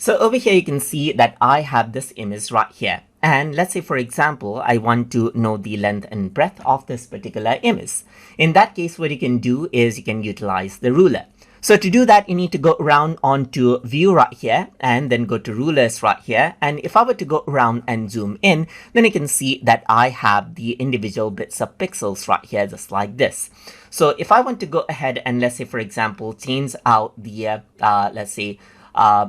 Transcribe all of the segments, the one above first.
So over here, you can see that I have this image right here. And let's say, for example, I want to know the length and breadth of this particular image. In that case, what you can do is you can utilize the ruler. So to do that, you need to go around onto view right here and then go to rulers right here. And if I were to go around and zoom in, then you can see that I have the individual bits of pixels right here, just like this. So if I want to go ahead and let's say, for example, change out the,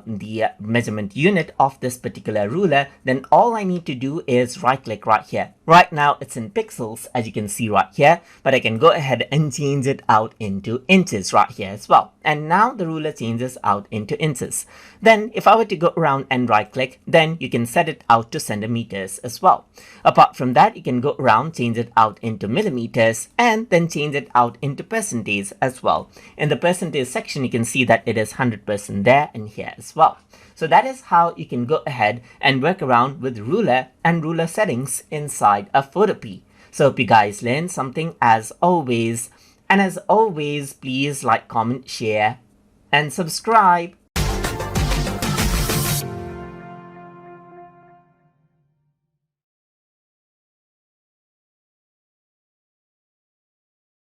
the measurement unit of this particular ruler, then all I need to do is right click right here. Right now it's in pixels, as you can see right here, but I can go ahead and change it out into inches right here as well. And now the ruler changes out into inches. Then if I were to go around and right click, then you can set it out to centimeters as well. Apart from that, you can go around, change it out into millimeters, and then change it out into percentage as well. In the percentage section, you can see that it is 100% there and here as well. So that is how you can go ahead and work around with ruler and ruler settings inside of Photopea. So hope you guys learned something as always. And as always, please like, comment, share, and subscribe.